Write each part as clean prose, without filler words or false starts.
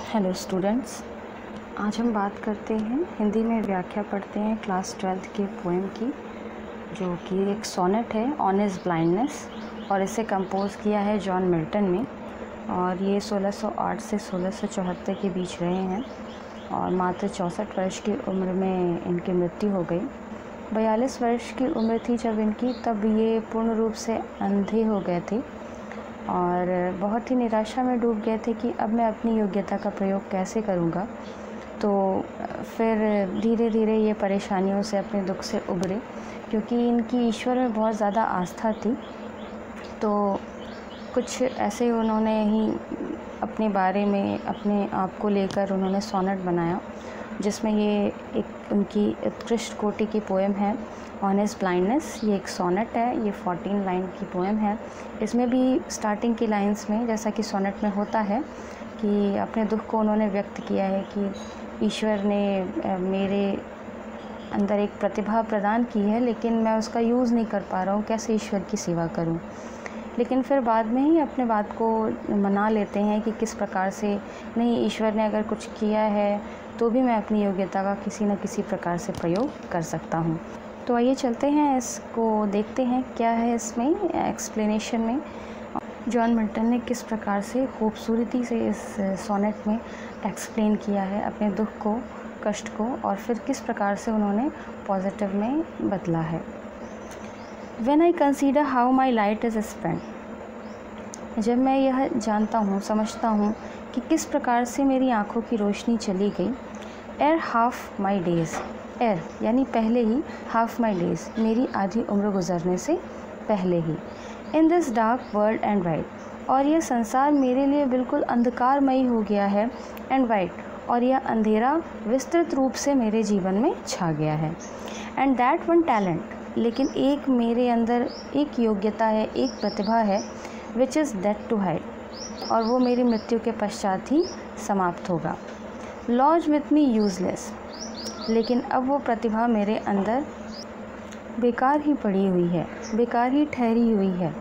Hello students, आज हम बात करते हैं हिंदी में व्याख्या पढ़ते हैं क्लास 12th के पोएम की, जो कि एक सोनेट है ऑन हिज ब्लाइंडनेस, और इसे कंपोज़ किया है जॉन मिल्टन ने। और ये 1608 से 1674 के बीच रहे हैं और मात्र 64 वर्ष की उम्र में इनकी मृत्यु हो गई। 42 वर्ष की उम्र थी जब इनकी, तब ये पूर्ण रूप से अंधे हो गए थे और बहुत ही निराशा में डूब गए थे कि अब मैं अपनी योग्यता का प्रयोग कैसे करूँगा। तो फिर धीरे धीरे ये परेशानियों से, अपने दुख से उभरे, क्योंकि इनकी ईश्वर में बहुत ज़्यादा आस्था थी। तो कुछ ऐसे उन्होंने ही अपने बारे में, अपने आप को लेकर उन्होंने सोनेट बनाया, जिसमें ये एक उनकी उत्कृष्ट कोटि की पोएम है ऑन हिज ब्लाइंडनेस। ये एक सोनेट है, ये 14 लाइन की पोएम है। इसमें भी स्टार्टिंग की लाइंस में, जैसा कि सोनेट में होता है, कि अपने दुख को उन्होंने व्यक्त किया है कि ईश्वर ने मेरे अंदर एक प्रतिभा प्रदान की है, लेकिन मैं उसका यूज़ नहीं कर पा रहा हूँ, कैसे ईश्वर की सेवा करूँ। लेकिन फिर बाद में ही अपने बात को मना लेते हैं कि किस प्रकार से, नहीं, ईश्वर ने अगर कुछ किया है तो भी मैं अपनी योग्यता का किसी न किसी प्रकार से प्रयोग कर सकता हूँ। तो आइए चलते हैं, इसको देखते हैं क्या है इसमें एक्सप्लेनेशन में जॉन मिल्टन ने किस प्रकार से खूबसूरती से इस सोनेट में एक्सप्लेन किया है अपने दुख को, कष्ट को, और फिर किस प्रकार से उन्होंने पॉजिटिव में बदला है। When I consider how my light is spent, जब मैं यह जानता हूँ, समझता हूँ कि किस प्रकार से मेरी आँखों की रोशनी चली गई। एर हाफ माई डेज़, एर यानी पहले ही, हाफ माई डेज़ मेरी आधी उम्र गुजरने से पहले ही। In this dark world and white, और यह संसार मेरे लिए बिल्कुल अंधकारमयी हो गया है। एंड वाइट, और यह अंधेरा विस्तृत रूप से मेरे जीवन में छा गया है। एंड दैट वन टैलेंट, लेकिन एक मेरे अंदर एक योग्यता है, एक प्रतिभा है, which is dead to hide, और वो मेरी मृत्यु के पश्चात ही समाप्त होगा। लॉज विथ मी यूज़लेस, लेकिन अब वो प्रतिभा मेरे अंदर बेकार ही पड़ी हुई है, बेकार ही ठहरी हुई है।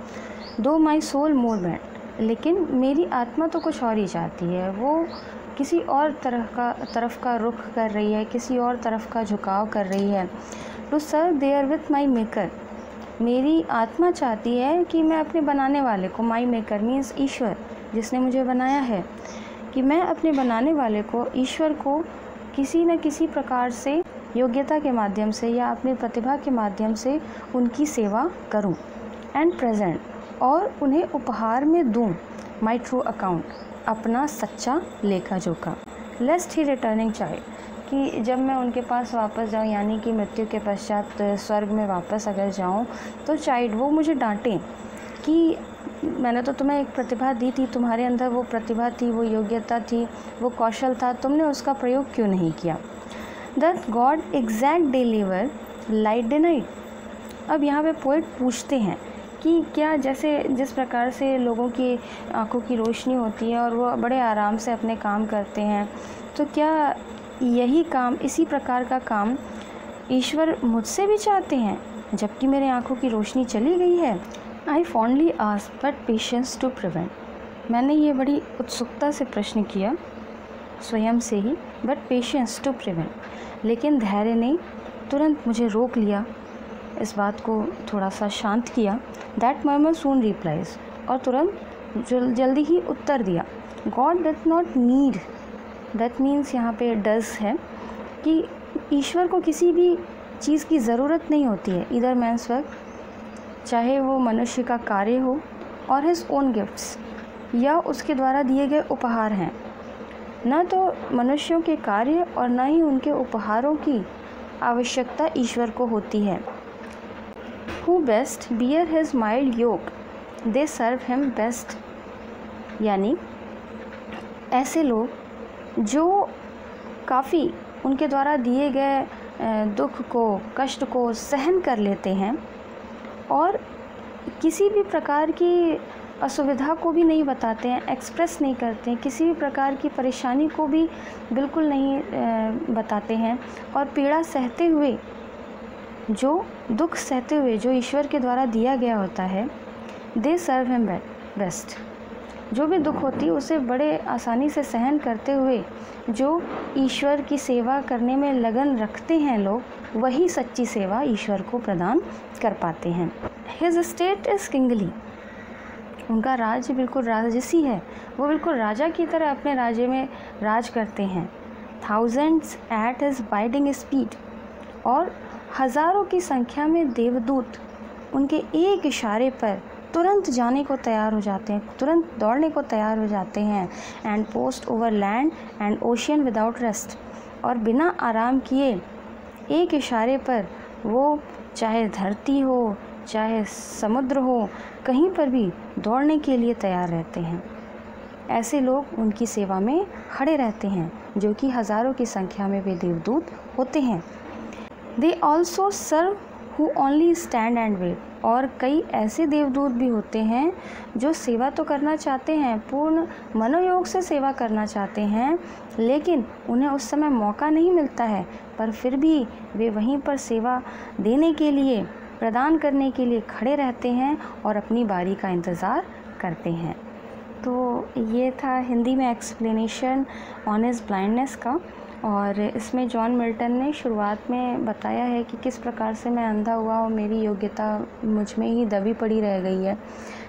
दो माई सोल मोर बेंट, लेकिन मेरी आत्मा तो कुछ और ही चाहती है, वो किसी और तरफ का रुख कर रही है, किसी और तरफ का झुकाव कर रही है। To serve there with my maker, मेरी आत्मा चाहती है कि मैं अपने बनाने वाले को, माई मेकर मीन्स ईश्वर जिसने मुझे बनाया है, कि मैं अपने बनाने वाले को, ईश्वर को, किसी न किसी प्रकार से योग्यता के माध्यम से या अपनी प्रतिभा के माध्यम से उनकी सेवा करूं। एंड प्रेजेंट, और उन्हें उपहार में दूं, माई ट्रू अकाउंट, अपना सच्चा लेखा जोखा। लेस्ट ही रिटर्निंग चाइल्ड, कि जब मैं उनके पास वापस जाऊं, यानी कि मृत्यु के पश्चात स्वर्ग में वापस अगर जाऊं, तो चाइल्ड, वो मुझे डांटें कि मैंने तो तुम्हें एक प्रतिभा दी थी, तुम्हारे अंदर वो प्रतिभा थी, वो योग्यता थी, वो कौशल था, तुमने उसका प्रयोग क्यों नहीं किया। That God exact deliver light day night. अब यहाँ पे पोएट पूछते हैं कि क्या, जैसे जिस प्रकार से लोगों की आंखों की रोशनी होती है और वो बड़े आराम से अपने काम करते हैं, तो क्या यही काम, इसी प्रकार का काम ईश्वर मुझसे भी चाहते हैं, जबकि मेरे आंखों की रोशनी चली गई है। I fondly ask but patience to prevent, मैंने ये बड़ी उत्सुकता से प्रश्न किया स्वयं से ही, बट पेशेंस टू प्रिवेंट, लेकिन धैर्य ने तुरंत मुझे रोक लिया, इस बात को थोड़ा सा शांत किया। दैट मर्मर सून रिप्लाइज, और तुरंत जल्दी ही उत्तर दिया। God doth not need, that means यहाँ पे डज है, कि ईश्वर को किसी भी चीज़ की ज़रूरत नहीं होती है, इधर मैंस वर्क, चाहे वो मनुष्य का कार्य हो और हिज ओन गिफ्ट्स, या उसके द्वारा दिए गए उपहार हैं। न तो मनुष्यों के कार्य और न ही उनके उपहारों की आवश्यकता ईश्वर को होती है। Who best bear his mild yoke, they serve him best, यानी ऐसे लोग जो काफ़ी उनके द्वारा दिए गए दुख को, कष्ट को सहन कर लेते हैं और किसी भी प्रकार की असुविधा को भी नहीं बताते हैं, एक्सप्रेस नहीं करते हैं, किसी भी प्रकार की परेशानी को भी बिल्कुल नहीं बताते हैं, और पीड़ा सहते हुए, जो दुख सहते हुए जो ईश्वर के द्वारा दिया गया होता है, दे सर्व हिम बेस्ट, जो भी दुख होती है उसे बड़े आसानी से सहन करते हुए जो ईश्वर की सेवा करने में लगन रखते हैं लोग, वही सच्ची सेवा ईश्वर को प्रदान कर पाते हैं। हिज स्टेट इज़ किंगली, उनका राज्य बिल्कुल राजसी है, वो बिल्कुल राजा की तरह अपने राज्य में राज करते हैं। Thousands at his biding speed, और हज़ारों की संख्या में देवदूत उनके एक इशारे पर तुरंत जाने को तैयार हो जाते हैं, तुरंत दौड़ने को तैयार हो जाते हैं। And post over land and ocean without rest, और बिना आराम किए एक इशारे पर वो चाहे धरती हो चाहे समुद्र हो, कहीं पर भी दौड़ने के लिए तैयार रहते हैं। ऐसे लोग उनकी सेवा में खड़े रहते हैं, जो कि हज़ारों की संख्या में वे देवदूत होते हैं। They also serve who only stand and wait, और कई ऐसे देवदूत भी होते हैं जो सेवा तो करना चाहते हैं, पूर्ण मनोयोग से सेवा करना चाहते हैं, लेकिन उन्हें उस समय मौका नहीं मिलता है, पर फिर भी वे वहीं पर सेवा देने के लिए, प्रदान करने के लिए खड़े रहते हैं और अपनी बारी का इंतज़ार करते हैं। तो ये था हिंदी में एक्सप्लेनेशन ऑन हिज ब्लाइंडनेस का, और इसमें जॉन मिल्टन ने शुरुआत में बताया है कि किस प्रकार से मैं अंधा हुआ और मेरी योग्यता मुझ में ही दबी पड़ी रह गई है,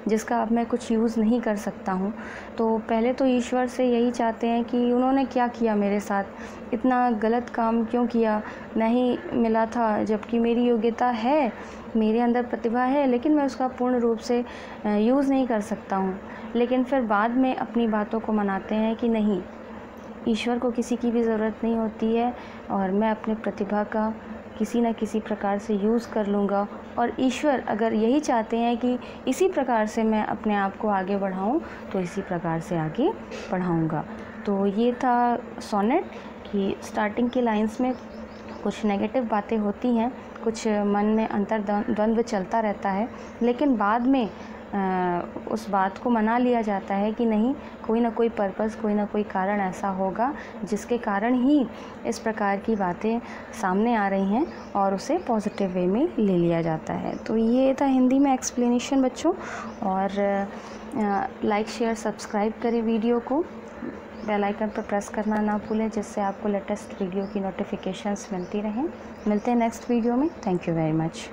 जिसका अब मैं कुछ यूज़ नहीं कर सकता हूँ। तो पहले तो ईश्वर से यही चाहते हैं कि उन्होंने क्या किया मेरे साथ, इतना गलत काम क्यों किया, नहीं मिला था, जबकि मेरी योग्यता है, मेरे अंदर प्रतिभा है, लेकिन मैं उसका पूर्ण रूप से यूज़ नहीं कर सकता हूँ। लेकिन फिर बाद में अपनी बातों को मनाते हैं कि नहीं, ईश्वर को किसी की भी ज़रूरत नहीं होती है, और मैं अपने प्रतिभा का किसी न किसी प्रकार से यूज़ कर लूँगा, और ईश्वर अगर यही चाहते हैं कि इसी प्रकार से मैं अपने आप को आगे बढ़ाऊँ, तो इसी प्रकार से आगे बढ़ाऊँगा। तो ये था सोनेट कि स्टार्टिंग की लाइंस में कुछ नेगेटिव बातें होती हैं, कुछ मन में अंतर्द्वंद्व चलता रहता है, लेकिन बाद में उस बात को मना लिया जाता है कि नहीं, कोई ना कोई पर्पस, कोई ना कोई कारण ऐसा होगा जिसके कारण ही इस प्रकार की बातें सामने आ रही हैं, और उसे पॉजिटिव वे में ले लिया जाता है। तो ये था हिंदी में एक्सप्लेनेशन बच्चों, और लाइक शेयर सब्सक्राइब करें वीडियो को, बेल आइकन पर प्रेस करना ना भूलें, जिससे आपको लेटेस्ट वीडियो की नोटिफिकेशंस मिलती रहें। मिलते हैं नेक्स्ट वीडियो में। Thank you very much.